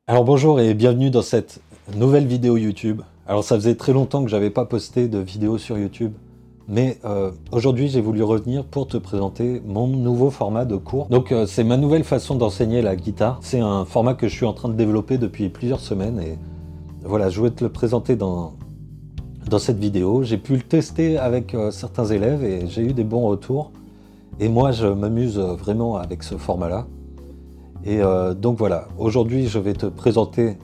Alors bonjour et bienvenue dans cette nouvelle vidéo YouTube. Alors ça faisait très longtemps que j'avais pas posté de vidéo sur YouTube, mais aujourd'hui j'ai voulu revenir pour te présenter mon nouveau format de cours. Donc c'est ma nouvelle façon d'enseigner la guitare. C'est un format que je suis en train de développer depuis plusieurs semaines et voilà, je voulais te le présenter dans cette vidéo. J'ai pu le tester avec certains élèves et j'ai eu des bons retours. Et moi je m'amuse vraiment avec ce format-là. Et donc voilà, aujourd'hui je vais te présenter,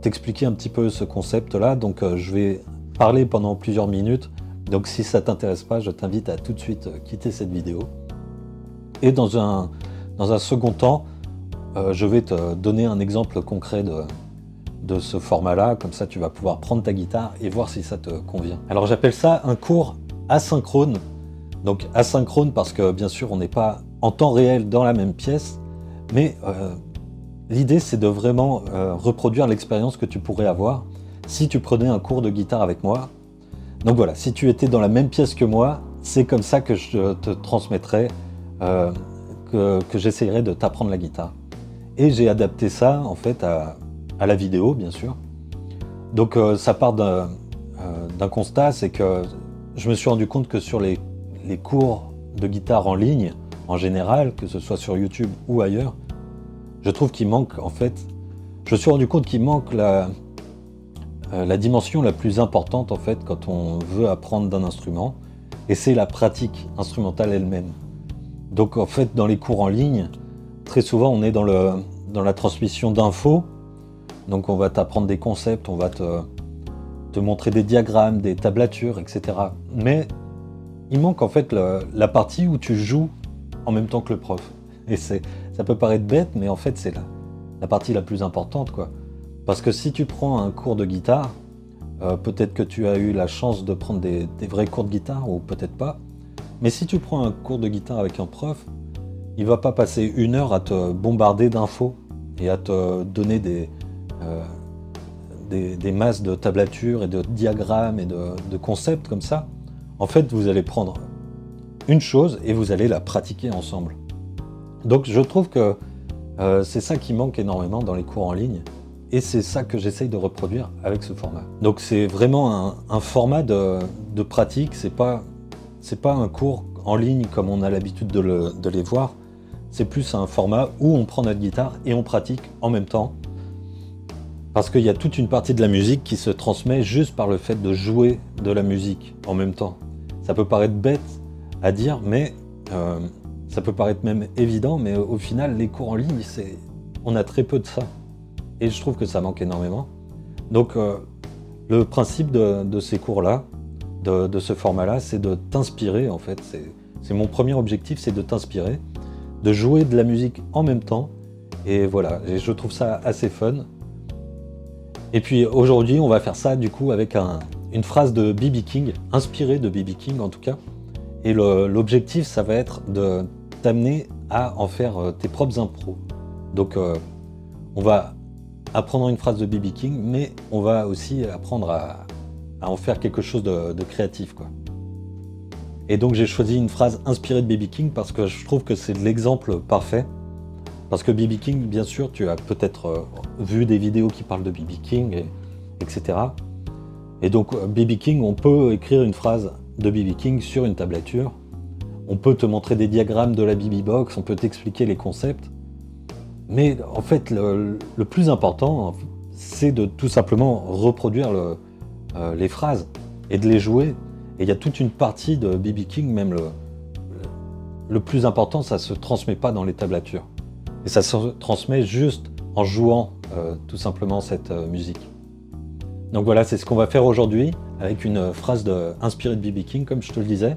t'expliquer un petit peu ce concept-là. Donc je vais parler pendant plusieurs minutes. Donc si ça t'intéresse pas, je t'invite à tout de suite quitter cette vidéo. Et dans un second temps, je vais te donner un exemple concret de ce format-là. Comme ça tu vas pouvoir prendre ta guitare et voir si ça te convient. Alors j'appelle ça un cours asynchrone. Donc asynchrone parce que bien sûr on n'est pas en temps réel dans la même pièce. Mais l'idée, c'est de vraiment reproduire l'expérience que tu pourrais avoir si tu prenais un cours de guitare avec moi. Donc voilà, si tu étais dans la même pièce que moi, c'est comme ça que je te transmettrais, que j'essayerais de t'apprendre la guitare. Et j'ai adapté ça, en fait, à la vidéo, bien sûr. Donc ça part d'un constat, c'est que je me suis rendu compte que sur les cours de guitare en ligne, en général, que ce soit sur YouTube ou ailleurs, je trouve qu'il manque, en fait, je me suis rendu compte qu'il manque la dimension la plus importante, en fait, quand on veut apprendre d'un instrument, et c'est la pratique instrumentale elle-même. Donc, en fait, dans les cours en ligne, très souvent, on est dans la transmission d'infos, donc on va t'apprendre des concepts, on va te montrer des diagrammes, des tablatures, etc. Mais il manque, en fait, la partie où tu joues en même temps que le prof. Et ça peut paraître bête, mais en fait c'est la partie la plus importante, quoi. Parce que si tu prends un cours de guitare, peut-être que tu as eu la chance de prendre des vrais cours de guitare, ou peut-être pas. Mais si tu prends un cours de guitare avec un prof, il va pas passer une heure à te bombarder d'infos et à te donner des masses de tablatures et de diagrammes et de concepts comme ça. En fait, vous allez prendre une chose et vous allez la pratiquer ensemble. Donc je trouve que c'est ça qui manque énormément dans les cours en ligne et c'est ça que j'essaye de reproduire avec ce format. Donc c'est vraiment un format de pratique, c'est pas un cours en ligne comme on a l'habitude de les voir, c'est plus un format où on prend notre guitare et on pratique en même temps. Parce qu'il y a toute une partie de la musique qui se transmet juste par le fait de jouer de la musique en même temps. Ça peut paraître bête à dire, mais ça peut paraître même évident, mais au final, les cours en ligne, on a très peu de ça. Et je trouve que ça manque énormément. Donc, le principe de ces cours-là, de ce format-là, c'est de t'inspirer, en fait. C'est mon premier objectif, c'est de t'inspirer, de jouer de la musique en même temps. Et voilà, et je trouve ça assez fun. Et puis aujourd'hui, on va faire ça du coup avec une phrase de B.B. King, inspirée de B.B. King en tout cas. Et l'objectif, ça va être de t'amener à en faire tes propres impros. Donc on va apprendre une phrase de B.B. King, mais on va aussi apprendre à en faire quelque chose de créatif, quoi. Et donc j'ai choisi une phrase inspirée de B.B. King parce que je trouve que c'est l'exemple parfait. Parce que B.B. King, bien sûr, tu as peut-être vu des vidéos qui parlent de B.B. King, etc. Et donc B.B. King, on peut écrire une phrase de B.B. King sur une tablature. On peut te montrer des diagrammes de la BB Box, on peut t'expliquer les concepts. Mais en fait, le plus important, c'est de tout simplement reproduire les phrases et de les jouer. Et il y a toute une partie de B.B. King, même le plus important, ça ne se transmet pas dans les tablatures. Et ça se transmet juste en jouant tout simplement cette musique. Donc voilà, c'est ce qu'on va faire aujourd'hui avec une phrase inspirée de B.B. King, comme je te le disais.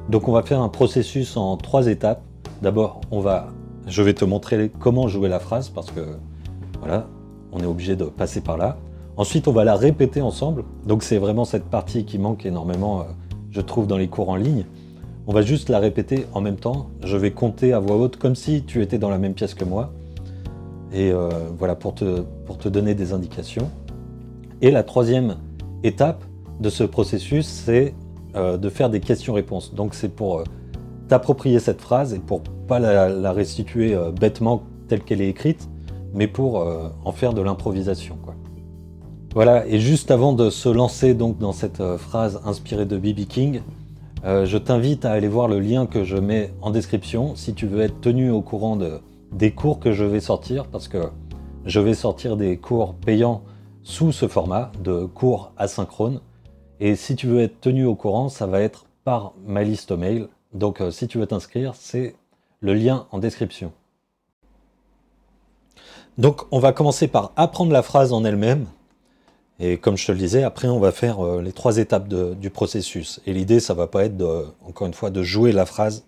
Donc on va faire un processus en 3 étapes. D'abord, je vais te montrer comment jouer la phrase parce que voilà, on est obligé de passer par là. Ensuite, on va la répéter ensemble. Donc c'est vraiment cette partie qui manque énormément, je trouve, dans les cours en ligne. On va juste la répéter en même temps. Je vais compter à voix haute comme si tu étais dans la même pièce que moi. Et voilà, pour te donner des indications. Et la 3e étape de ce processus, c'est de faire des questions-réponses. Donc c'est pour t'approprier cette phrase et pour pas la restituer bêtement telle qu'elle est écrite, mais pour en faire de l'improvisation, quoi. Voilà, et juste avant de se lancer donc dans cette phrase inspirée de B.B. King, je t'invite à aller voir le lien que je mets en description si tu veux être tenu au courant des cours que je vais sortir, parce que je vais sortir des cours payants sous ce format de cours asynchrone. Et si tu veux être tenu au courant, ça va être par ma liste mail. Donc si tu veux t'inscrire, c'est le lien en description. Donc on va commencer par apprendre la phrase en elle-même. Et comme je te le disais, après on va faire les 3 étapes du processus. Et l'idée, ça va pas être, encore une fois, de jouer la phrase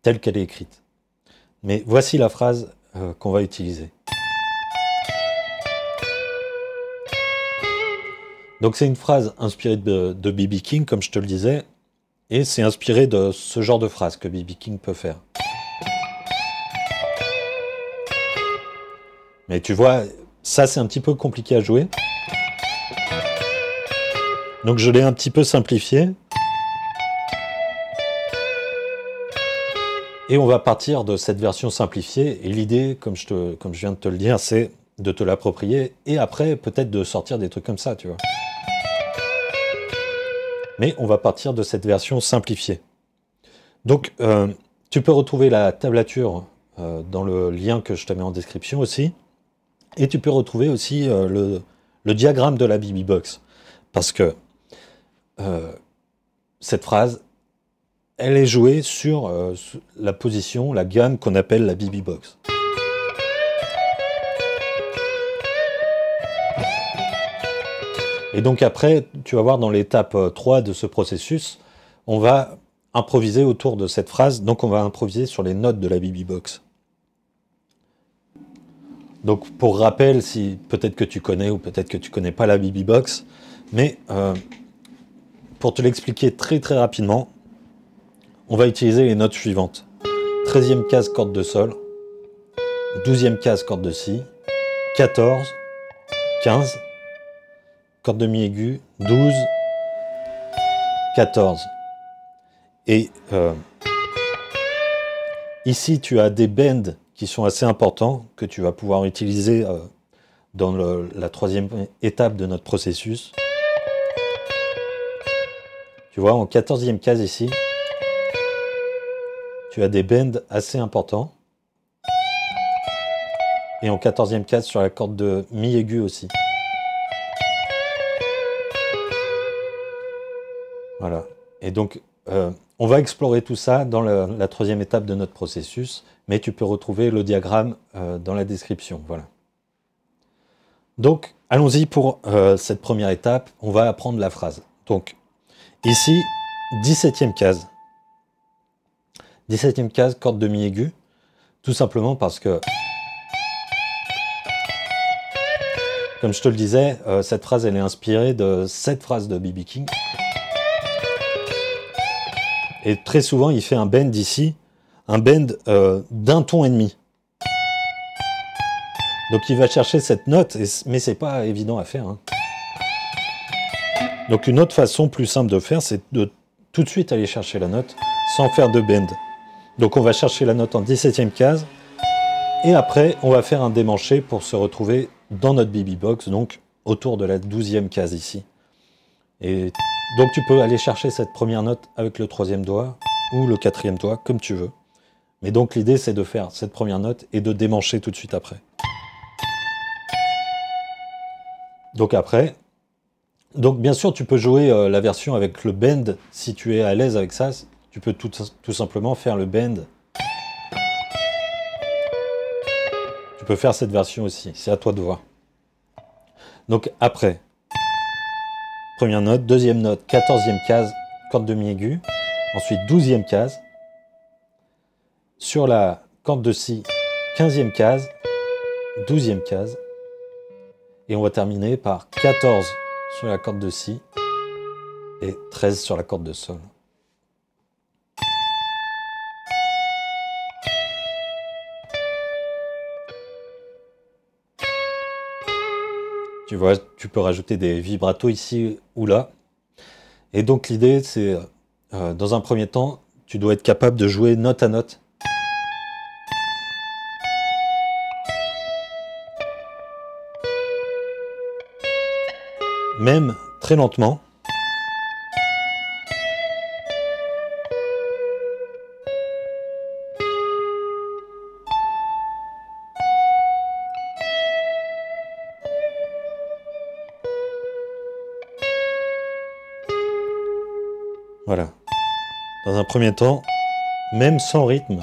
telle qu'elle est écrite. Mais voici la phrase qu'on va utiliser. Donc c'est une phrase inspirée de B.B. King, comme je te le disais, et c'est inspiré de ce genre de phrase que B.B. King peut faire. Mais tu vois, ça c'est un petit peu compliqué à jouer. Donc je l'ai un petit peu simplifié. Et on va partir de cette version simplifiée. Et l'idée, comme je viens de te le dire, c'est de te l'approprier. Et après, peut-être de sortir des trucs comme ça, tu vois. Mais on va partir de cette version simplifiée. Donc, tu peux retrouver la tablature dans le lien que je te mets en description aussi. Et tu peux retrouver aussi le diagramme de la BB Box. Parce que cette phrase, elle est jouée sur la position, la gamme qu'on appelle la BB Box. Et donc après, tu vas voir dans l'étape 3 de ce processus, on va improviser autour de cette phrase, donc on va improviser sur les notes de la BB Box. Donc pour rappel, si peut-être que tu connais ou peut-être que tu connais pas la BB Box, mais pour te l'expliquer très très rapidement, on va utiliser les notes suivantes. 13e case corde de sol, 12e case corde de si, 14, 15, corde de mi aiguë, 12, 14. Et ici, tu as des bends qui sont assez importants, que tu vas pouvoir utiliser dans la 3e étape de notre processus. Tu vois, en 14e case ici, tu as des bends assez importants. Et en 14e case sur la corde de mi aiguë aussi. Voilà. Et donc, on va explorer tout ça dans la 3e étape de notre processus, mais tu peux retrouver le diagramme dans la description. Voilà. Donc, allons-y pour cette première étape. On va apprendre la phrase. Donc, ici, 17e case. 17e case, corde de mi aiguë, tout simplement parce que, comme je te le disais, cette phrase, elle est inspirée de cette phrase de B.B. King. Et très souvent, il fait un bend ici, un bend d'un ton et demi. Donc il va chercher cette note, mais c'est pas évident à faire, hein. Donc une autre façon plus simple de faire, c'est de tout de suite aller chercher la note sans faire de bend. Donc on va chercher la note en 17e case, et après on va faire un démanché pour se retrouver dans notre BB Box, donc autour de la 12e case ici. Et donc tu peux aller chercher cette première note avec le 3e doigt ou le 4e doigt, comme tu veux. Mais donc l'idée c'est de faire cette première note et de démancher tout de suite après. Donc après, donc bien sûr tu peux jouer la version avec le bend si tu es à l'aise avec ça. Tu peux tout simplement faire le bend. Tu peux faire cette version aussi, c'est à toi de voir. Donc après, première note, deuxième note, 14e case, corde de mi aiguë. Ensuite 12e case. Sur la corde de si, 15e case, 12e case. Et on va terminer par 14 sur la corde de si et 13 sur la corde de sol. Tu vois, tu peux rajouter des vibratos ici ou là. Et donc l'idée, c'est, dans un premier temps, tu dois être capable de jouer note à note. même très lentement. Voilà. Dans un premier temps, même sans rythme.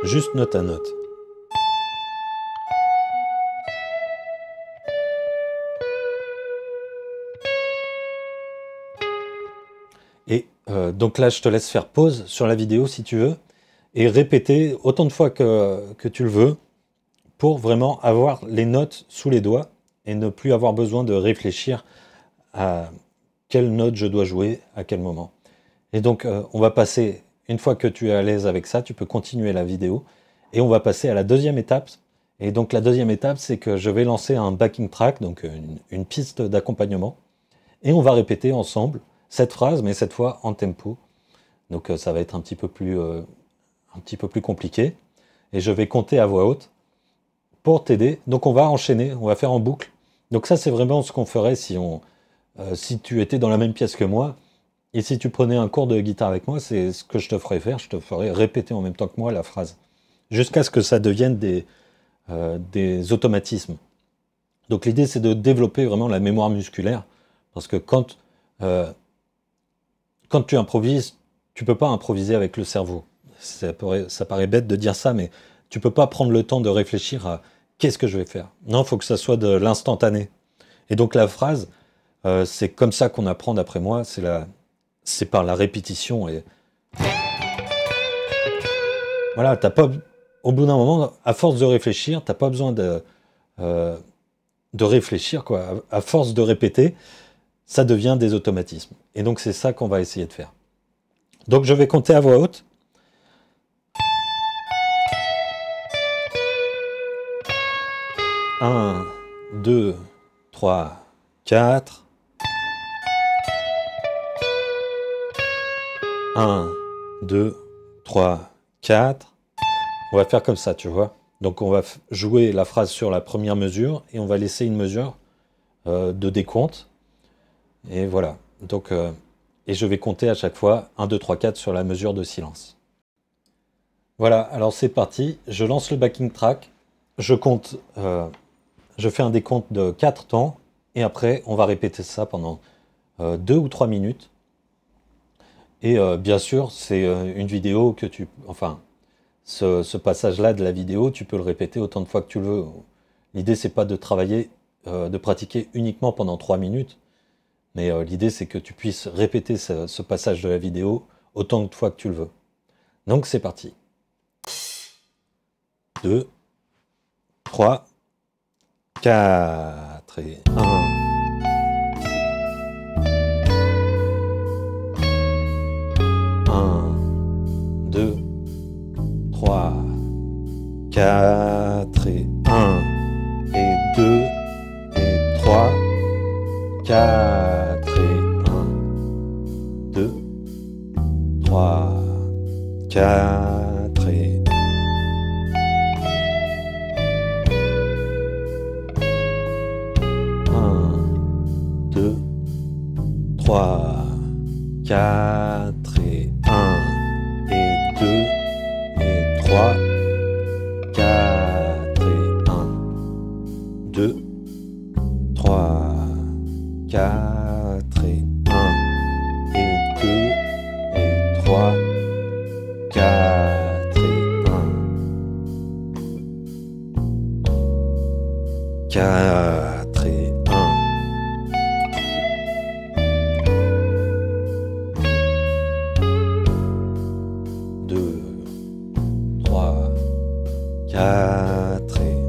Juste note à note. Et donc là, je te laisse faire pause sur la vidéo si tu veux, et répéter autant de fois que tu le veux, pour vraiment avoir les notes sous les doigts, et ne plus avoir besoin de réfléchir à quelle note je dois jouer, à quel moment. Et donc, on va passer, une fois que tu es à l'aise avec ça, tu peux continuer la vidéo, et on va passer à la deuxième étape. Et donc, la deuxième étape, c'est que je vais lancer un backing track, donc une piste d'accompagnement, et on va répéter ensemble cette phrase, mais cette fois en tempo. Donc, ça va être un petit peu plus compliqué, et je vais compter à voix haute pour t'aider. Donc, on va enchaîner, on va faire en boucle. Donc ça, c'est vraiment ce qu'on ferait si tu étais dans la même pièce que moi, et si tu prenais un cours de guitare avec moi, c'est ce que je te ferais faire, je te ferais répéter en même temps que moi la phrase, jusqu'à ce que ça devienne des automatismes. Donc l'idée, c'est de développer vraiment la mémoire musculaire, parce que quand tu improvises, tu peux pas improviser avec le cerveau. Ça paraît bête de dire ça, mais tu peux pas prendre le temps de réfléchir à qu'est-ce que je vais faire. Non, il faut que ça soit de l'instantané. Et donc la phrase, c'est comme ça qu'on apprend d'après moi, c'est par la répétition. Et voilà, au bout d'un moment, à force de réfléchir, t'as pas besoin de réfléchir, quoi. À force de répéter, ça devient des automatismes. Et donc c'est ça qu'on va essayer de faire. Donc je vais compter à voix haute. 1, 2, 3, 4. 1, 2, 3, 4. On va faire comme ça, tu vois. Donc on va jouer la phrase sur la première mesure et on va laisser une mesure de décompte. Et voilà. Donc, et je vais compter à chaque fois 1, 2, 3, 4 sur la mesure de silence. Voilà, alors c'est parti. Je lance le backing track. Je compte, je fais un décompte de 4 temps. Et après, on va répéter ça pendant 2 ou 3 minutes. Et bien sûr, c'est une vidéo que enfin, ce passage-là de la vidéo, tu peux le répéter autant de fois que tu le veux. L'idée, c'est pas de travailler, de pratiquer uniquement pendant 3 minutes. Mais l'idée, c'est que tu puisses répéter ce passage de la vidéo autant de fois que tu le veux. Donc, c'est parti. 2, 3, 4 et 1. 2, 3, 4 et 1 et 2 et 3, 4 et 1, 2, 3, 4 et 1, 2, 3, 4 et 1. 3, 4 et 1, 2, 3, 4 et 1, et 2, et 3, 4 et 1, 4 et 1. 2, 3, 4 et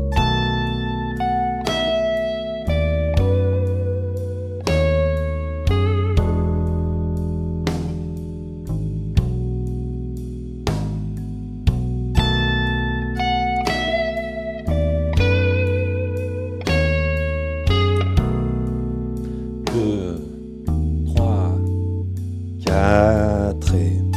2, 3, 4 et 1,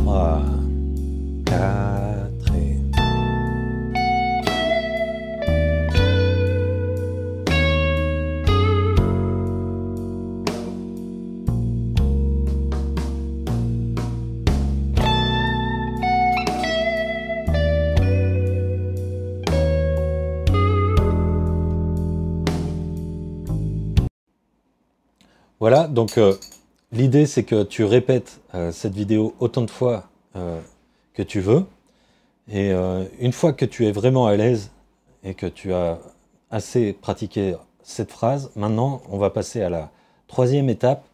3, 4 et... Voilà, donc l'idée c'est que tu répètes cette vidéo autant de fois que tu veux. Et une fois que tu es vraiment à l'aise et que tu as assez pratiqué cette phrase, maintenant on va passer à la troisième étape.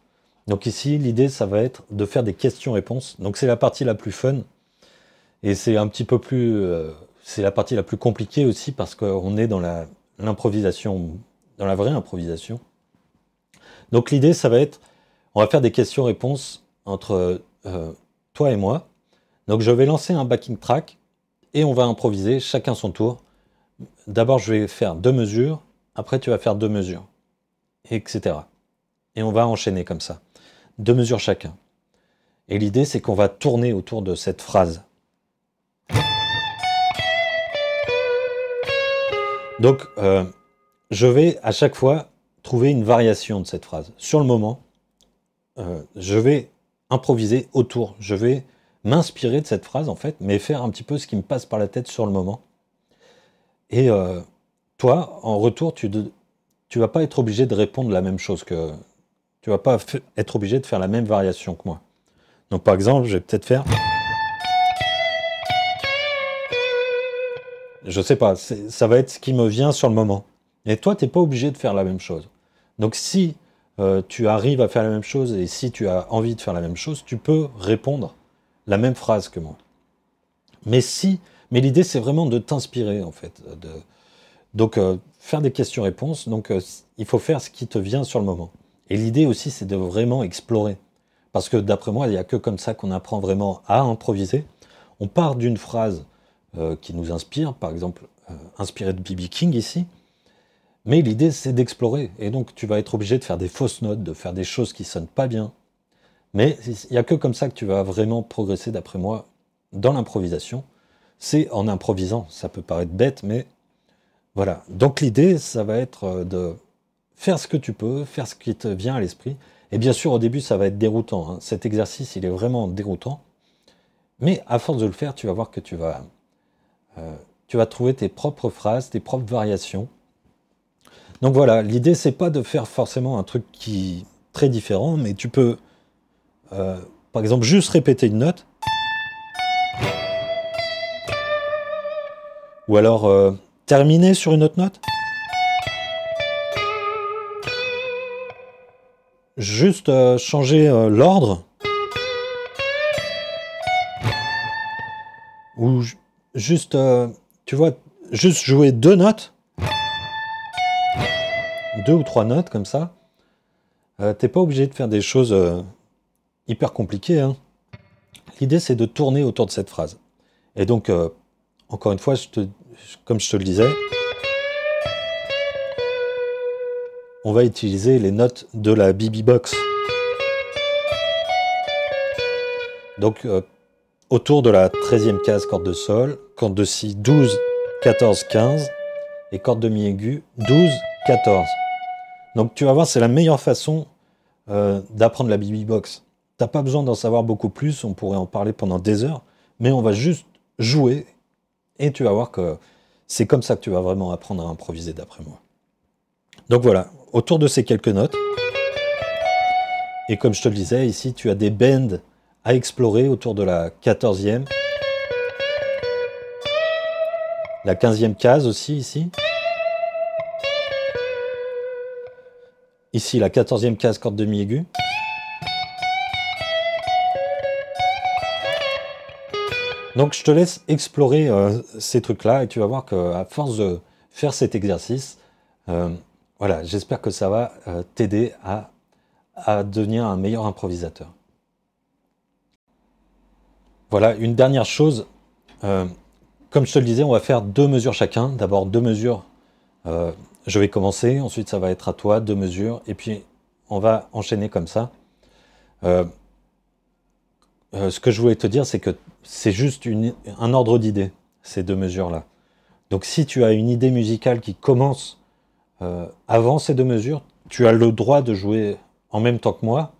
Donc ici, l'idée ça va être de faire des questions-réponses. Donc c'est la partie la plus fun. Et c'est un petit peu plus... c'est la partie la plus compliquée aussi parce qu'on est dans l'improvisation, dans la vraie improvisation. Donc l'idée, ça va être, on va faire des questions-réponses entre toi et moi. Donc je vais lancer un backing track et on va improviser chacun son tour. D'abord, je vais faire 2 mesures, après tu vas faire 2 mesures, etc. Et on va enchaîner comme ça, 2 mesures chacun. Et l'idée, c'est qu'on va tourner autour de cette phrase. Donc, je vais à chaque fois trouver une variation de cette phrase. Sur le moment, je vais improviser autour. Je vais m'inspirer de cette phrase, en fait, mais faire un petit peu ce qui me passe par la tête sur le moment. Et toi, en retour, tu vas pas être obligé de répondre la même chose que... Tu vas pas être obligé de faire la même variation que moi. Donc, par exemple, je vais peut-être faire... Je sais pas, ça va être ce qui me vient sur le moment. Et toi, tu n'es pas obligé de faire la même chose. Donc si tu arrives à faire la même chose et si tu as envie de faire la même chose, tu peux répondre la même phrase que moi. Mais l'idée, c'est vraiment de t'inspirer, en fait. Donc, faire des questions-réponses, donc il faut faire ce qui te vient sur le moment. Et l'idée aussi, c'est de vraiment explorer. Parce que d'après moi, il n'y a que comme ça qu'on apprend vraiment à improviser. On part d'une phrase qui nous inspire, par exemple, inspiré de B.B. King ici, mais l'idée, c'est d'explorer. Et donc, tu vas être obligé de faire des fausses notes, de faire des choses qui ne sonnent pas bien. Mais il n'y a que comme ça que tu vas vraiment progresser, d'après moi, dans l'improvisation. C'est en improvisant. Ça peut paraître bête, mais voilà. Donc, l'idée, ça va être de faire ce que tu peux, faire ce qui te vient à l'esprit. Et bien sûr, au début, ça va être déroutant, hein. Cet exercice, il est vraiment déroutant. Mais à force de le faire, tu vas voir que tu vas trouver tes propres phrases, tes propres variations. Donc voilà, l'idée, c'est pas de faire forcément un truc qui est très différent, mais tu peux, par exemple, juste répéter une note. Ou alors terminer sur une autre note. Juste changer l'ordre. Ou juste, tu vois, juste jouer 2 notes. 2 ou 3 notes comme ça. T'es pas obligé de faire des choses hyper compliquées, hein. L'idée, c'est de tourner autour de cette phrase. Et donc, encore une fois, comme je te le disais, on va utiliser les notes de la BB Box. Donc, autour de la 13e case, corde de sol, corde de si 12, 14, 15, et corde de mi aiguë 12, 14. Donc tu vas voir, c'est la meilleure façon d'apprendre la BB Box. T'as pas besoin d'en savoir beaucoup plus, on pourrait en parler pendant des heures, mais on va juste jouer, et tu vas voir que c'est comme ça que tu vas vraiment apprendre à improviser, d'après moi. Donc voilà, autour de ces quelques notes, et comme je te le disais, ici tu as des bends à explorer autour de la 14e, la 15e case aussi, ici. Ici, la 14e case, corde de mi aiguë. Donc, je te laisse explorer ces trucs-là et tu vas voir qu'à force de faire cet exercice, voilà, j'espère que ça va t'aider à devenir un meilleur improvisateur. Voilà, une dernière chose. Comme je te le disais, on va faire 2 mesures chacun. D'abord 2 mesures. Je vais commencer, ensuite ça va être à toi, 2 mesures, et puis on va enchaîner comme ça. ce que je voulais te dire, c'est que c'est juste un ordre d'idée, ces deux mesures-là. Donc si tu as une idée musicale qui commence avant ces deux mesures, tu as le droit de jouer en même temps que moi.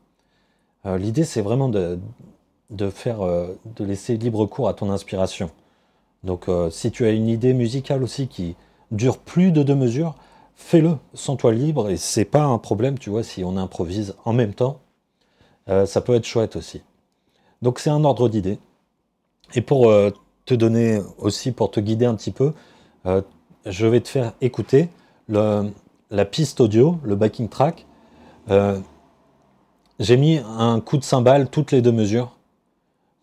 L'idée, c'est vraiment de laisser libre cours à ton inspiration. Donc si tu as une idée musicale aussi qui dure plus de deux mesures, fais-le, sens-toi libre, et c'est pas un problème, tu vois, si on improvise en même temps, ça peut être chouette aussi. Donc c'est un ordre d'idée. Et pour te donner aussi, pour te guider un petit peu, euh, je vais te faire écouter la piste audio, le backing track. Euh, j'ai mis un coup de cymbale toutes les deux mesures.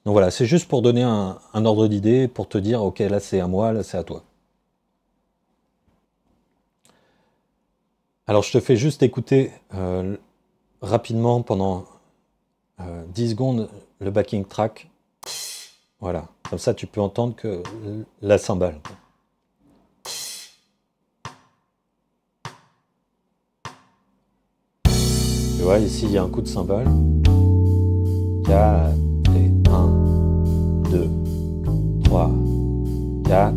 Donc voilà, c'est juste pour donner un ordre d'idée, pour te dire, ok, là c'est à moi, là c'est à toi. Alors je te fais juste écouter rapidement pendant 10 secondes le backing track. Voilà, comme ça tu peux entendre que la cymbale. Tu vois, ici il y a un coup de cymbale. 4 et 1, 2, 3, 4,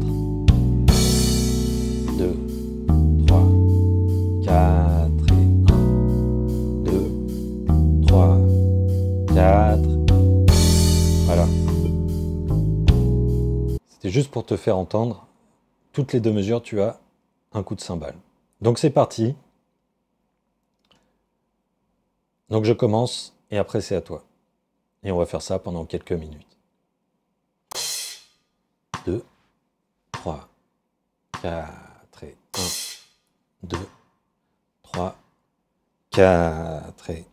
2, 3, 4 et 1, 2, 3, 4. Voilà. C'était juste pour te faire entendre. Toutes les deux mesures, tu as un coup de cymbale. Donc c'est parti. Donc je commence et après c'est à toi. Et on va faire ça pendant quelques minutes. 2, 3, 4 et 1, 2, 3, 4 et...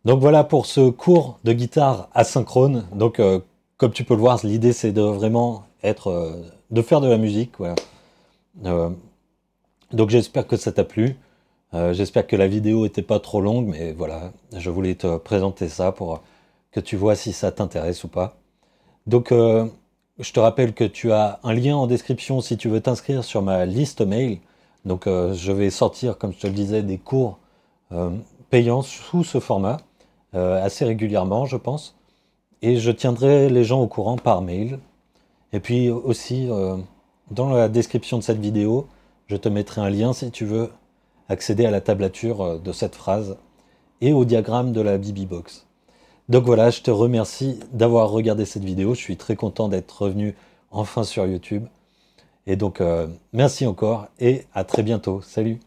Donc voilà pour ce cours de guitare asynchrone. Donc comme tu peux le voir, l'idée c'est de vraiment de faire de la musique. Voilà. Euh, donc j'espère que ça t'a plu. J'espère que la vidéo n'était pas trop longue, mais voilà, je voulais te présenter ça pour que tu vois si ça t'intéresse ou pas. Donc je te rappelle que tu as un lien en description si tu veux t'inscrire sur ma liste mail. Donc je vais sortir, comme je te le disais, des cours euh, payants sous ce format, assez régulièrement, je pense. Et je tiendrai les gens au courant par mail. Et puis aussi, dans la description de cette vidéo, je te mettrai un lien si tu veux accéder à la tablature de cette phrase et au diagramme de la BB Box. Donc voilà, je te remercie d'avoir regardé cette vidéo. Je suis très content d'être revenu enfin sur YouTube. Et donc, merci encore et à très bientôt. Salut!